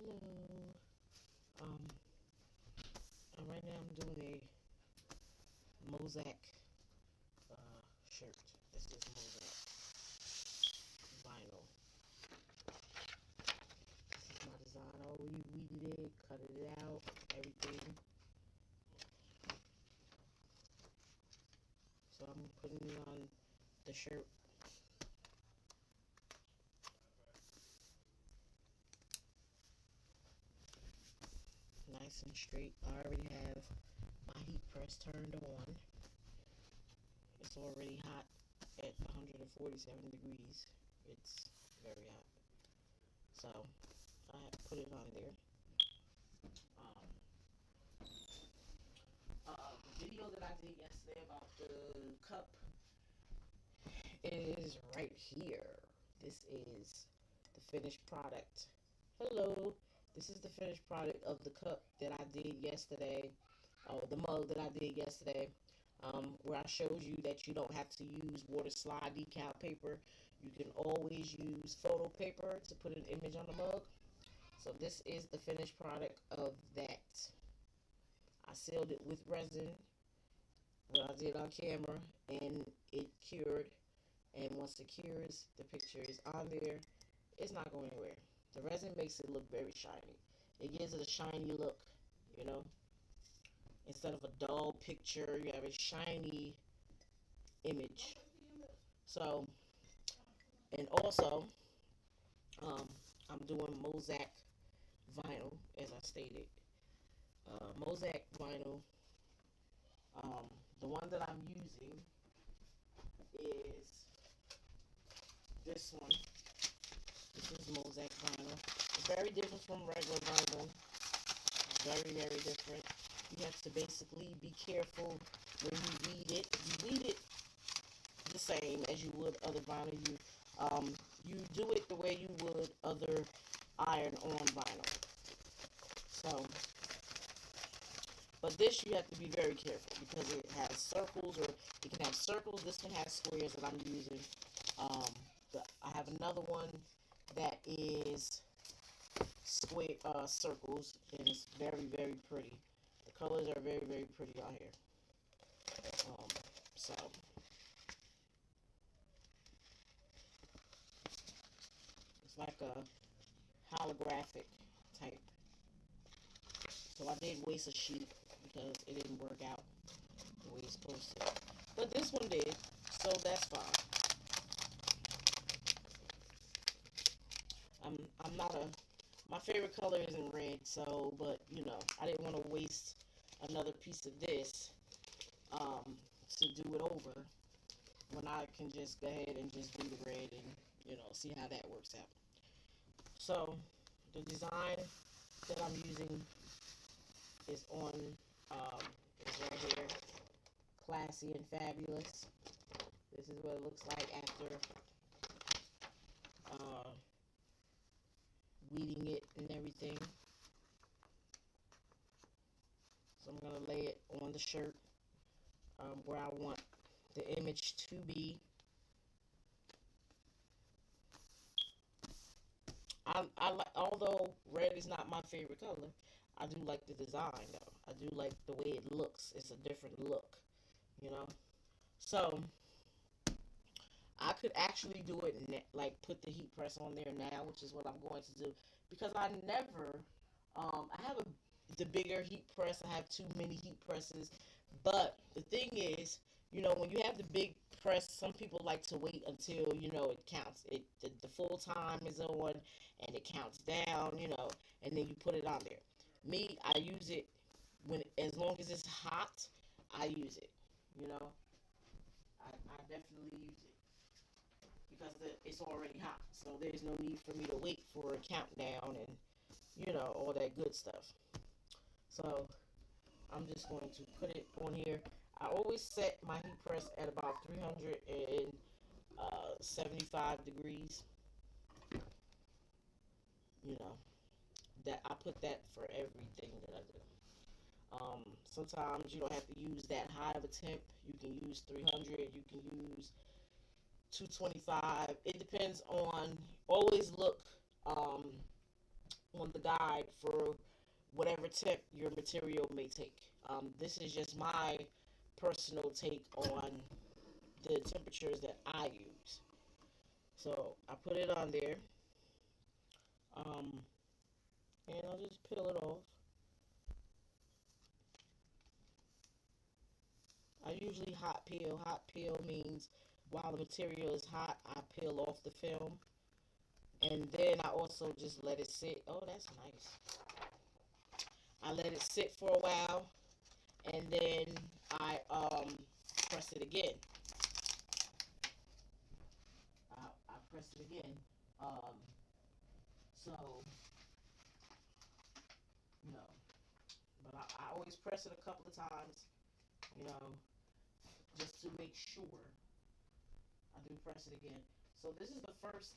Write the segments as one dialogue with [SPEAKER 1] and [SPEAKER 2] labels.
[SPEAKER 1] Hello. Um, right now I'm doing a Mosaic shirt. This is Mosaic vinyl. This is my design. Oh, we weeded it, cut it out, everything. So I'm putting it on the shirt. Nice and straight. I already have my heat press turned on. It's already hot at 147 degrees. It's very hot. So I put it on there. Um, the video that I did yesterday about the cup is right here. This is the finished product. Hello. This is the finished product of the cup that I did yesterday. Oh, the mug that I did yesterday. Where I showed you that you don't have to use water slide decal paper. You can always use photo paper to put an image on the mug. So this is the finished product of that. I sealed it with resin, what I did on camera, and it cured. And once it cures, the picture is on there. It's not going anywhere. The resin makes it look very shiny. It gives it a shiny look, you know. Instead of a dull picture, you have a shiny image. So, and also, um, I'm doing Mosaic vinyl, as I stated. Mosaic vinyl. Um, the one that I'm using is this one. This is Mosaic vinyl. It's very different from regular vinyl. Very, very different. You have to basically be careful when you weed it. You weed it the same as you would other vinyl. You do it the way you would other iron-on vinyl. So, but this you have to be very careful because it has circles, or it can have circles. This one has squares that I'm using. Um, I have another one that is square circles, and it's very, very pretty. The colors are very, very pretty out here. Um, so it's like a holographic type. So I did waste a sheet because it didn't work out the way it's supposed to. But this one did, so that's fine. I'm not a My favorite color isn't red, so but I didn't want to waste another piece of this to do it over when I can just go ahead and just do the red and see how that works out. So the design that I'm using is on is right here, classy and fabulous. This is what it looks like after uh, weeding it and everything. So I'm gonna lay it on the shirt where I want the image to be. I like, although red is not my favorite color, I do like the design though. I do like the way it looks. It's a different look, you know. So I could actually do it like put the heat press on there now, which is what I'm going to do because I never. I have the bigger heat press. I have too many heat presses, but the thing is, when you have the big press, some people like to wait until it counts. The full time is on, and it counts down. And then you put it on there. Me, I use it when as long as it's hot. I use it. You know, I definitely use it because it's already hot. So there's no need for me to wait for a countdown and all that good stuff. So I'm just going to put it on here. I always set my heat press at about 375 degrees. You know, that I put that for everything that I do. Sometimes you don't have to use that high of a temp. You can use 300. You can use 225. It depends on. Always look. Um, on the guide for whatever temp your material may take. This is just my personal take on the temperatures that I use. So I put it on there, um, and I'll just peel it off. I usually hot peel. Hot peel means while the material is hot, I peel off the film, and then I also just let it sit. Oh, that's nice. I let it sit for a while, and then I press it again. I press it again. Um, so you know, but I always press it a couple of times. You know, just to make sure. I do press it again. So this is the first.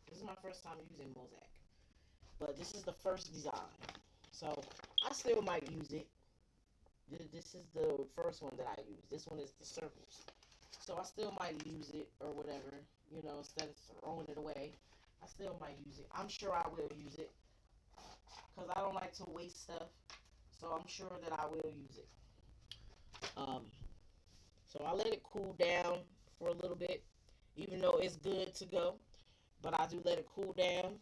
[SPEAKER 1] This is my first time using Mosaic, but this is the first design. So I still might use it. This is the first one that I use. This one is the circles. So I still might use it or whatever. You know, instead of throwing it away, I still might use it. I'm sure I will use it because I don't like to waste stuff. So I'm sure that I will use it. Um, so I let it cool down for a little bit, even though it's good to go. But I do let it cool down,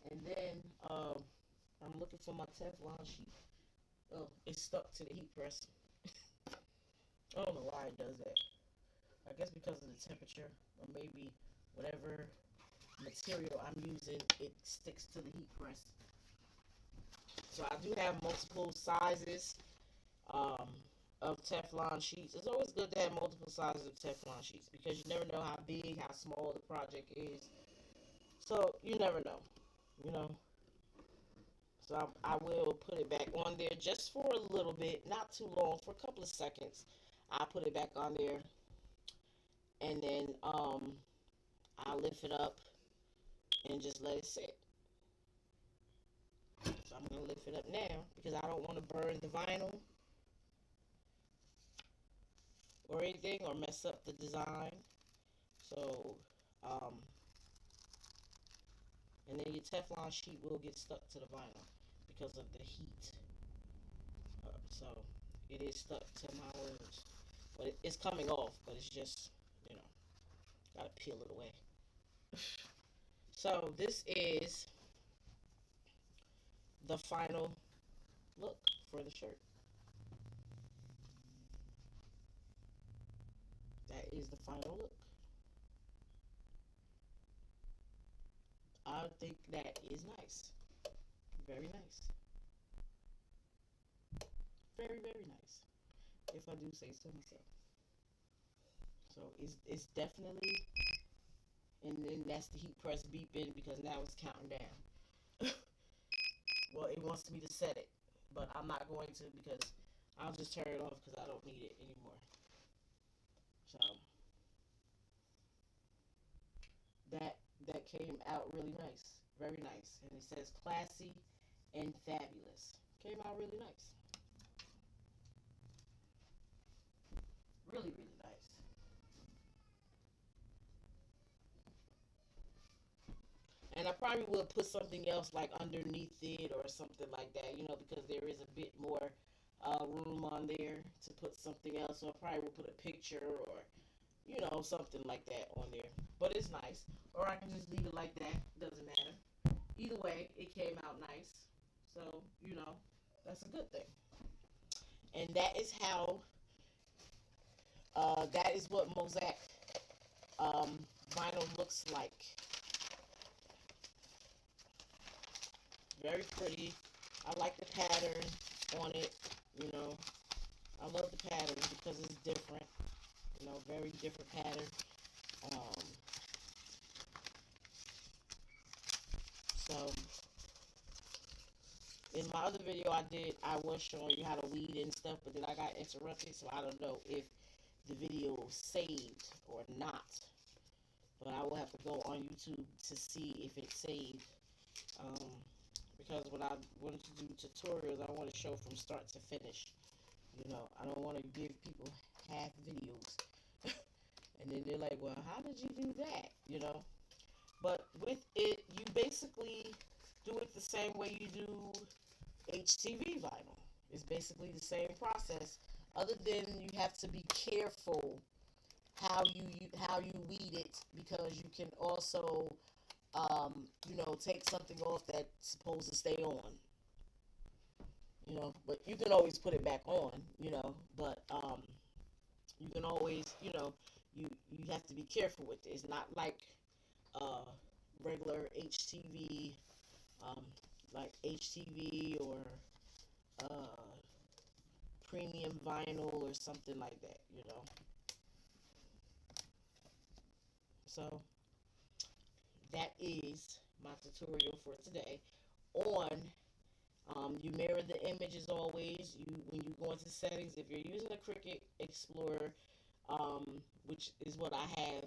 [SPEAKER 1] and then I'm looking for my Teflon sheet. Oh, it's stuck to the heat press. I don't know why it does that. I guess because of the temperature, or maybe whatever material I'm using, it sticks to the heat press. So I do have multiple sizes um, of Teflon sheets. It's always good to have multiple sizes of Teflon sheets because you never know how big, how small the project is. So you never know, you know. So I will put it back on there just for a little bit, not too long, for a couple of seconds. I put it back on there, and then I lift it up and just let it sit. So I'm gonna lift it up now because I don't want to burn the vinyl or anything or mess up the design. So and then your Teflon sheet will get stuck to the vinyl because of the heat. So it is stuck to my words, but it's coming off. But it's just, you know, gotta peel it away. So this is the final look for the shirt. That is the final look. I think that is nice. Very nice. Very, very nice. If I do say so myself. So it's definitely, and then that's the heat press beeping because now it's counting down. Well, it wants me to set it, but I'm not going to because I'll just turn it off because I don't need it anymore. So that that came out really nice, very nice, and it says classy and fabulous. Came out really nice, really really nice. And I probably will put something else like underneath it or something like that, you know, because there is a bit more room on there to put something else. So I probably will put a picture or, you know, something like that on there. But it's nice. Or I can just leave it like that. Doesn't matter. Either way, it came out nice. So, you know, that's a good thing. And that is how, that is what Mosaic um, vinyl looks like. Very pretty. I like the pattern on it. You know, I love the pattern because it's different. You know, very different pattern. Um, so in my other video I was showing you how to weed and stuff, but then I got interrupted, so I don't know if the video saved or not. But I will have to go on YouTube to see if it saved. Um, because when I wanted to do tutorials, I want to show from start to finish. You know, I don't want to give people half videos. And then they're like, well, how did you do that? You know? But with it, you basically do it the same way you do HTV vinyl. It's basically the same process, other than you have to be careful how you weed it, because you can also take something off that's supposed to stay on, but you can always put it back on, but you can always, you have to be careful with it. It's not like uh, regular HTV, um, like HTV or uh, premium vinyl or something like that. So that is my tutorial for today on you mirror the image as always. When you go into settings, if you're using a Cricut Explorer, which is what I have,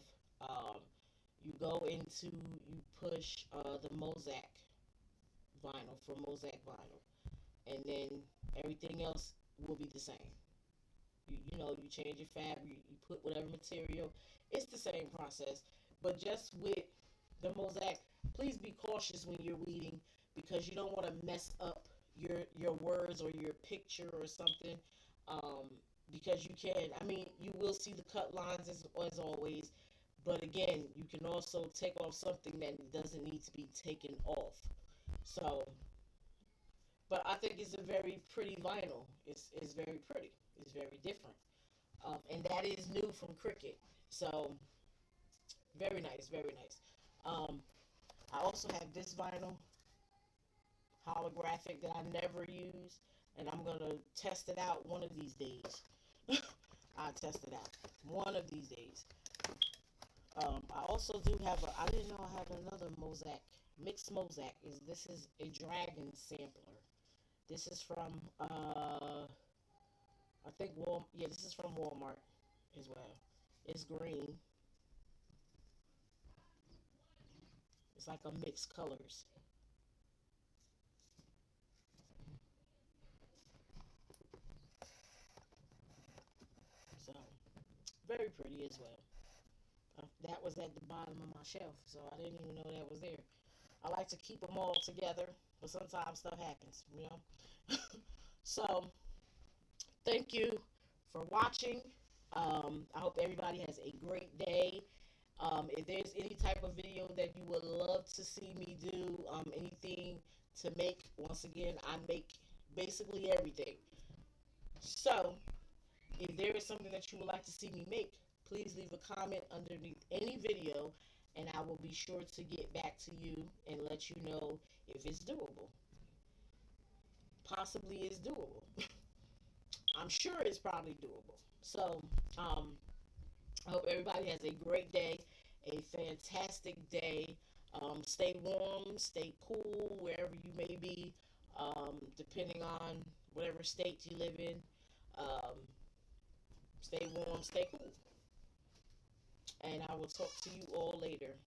[SPEAKER 1] you go into, you push the Mosaic vinyl for Mosaic vinyl, and then everything else will be the same. You change your fabric, you put whatever material. It's the same process, but just with the Mosaic, please be cautious when you're weeding, because you don't want to mess up your words or your picture or something. Um, because you can, I mean, you will see the cut lines as always, but again, you can also take off something that doesn't need to be taken off. So, but I think it's a very pretty vinyl. It's very pretty. It's very different. And that is new from Cricut. So, very nice, very nice. Um, I also have this vinyl holographic that I never use, and I'm gonna test it out one of these days. I'll test it out one of these days. I also do have I didn't know I have another Mosaic, mixed Mosaic. This is a dragon sampler. This is from I think yeah, this is from Walmart as well. It's green. It's like a mixed colors. So very pretty as well. That was at the bottom of my shelf, so I didn't even know that was there. I like to keep them all together, but sometimes stuff happens. So thank you for watching. I hope everybody has a great day. If there's any type of video that you would love to see me do, anything to make, once again, I make basically everything. So, if there is something that you would like to see me make, please leave a comment underneath any video, and I will be sure to get back to you and let you know if it's doable. Possibly it's doable. I'm sure it's probably doable. So, I hope everybody has a great day, a fantastic day. Stay warm, stay cool wherever you may be, depending on whatever state you live in. Um, Stay warm, stay cool. And I will talk to you all later.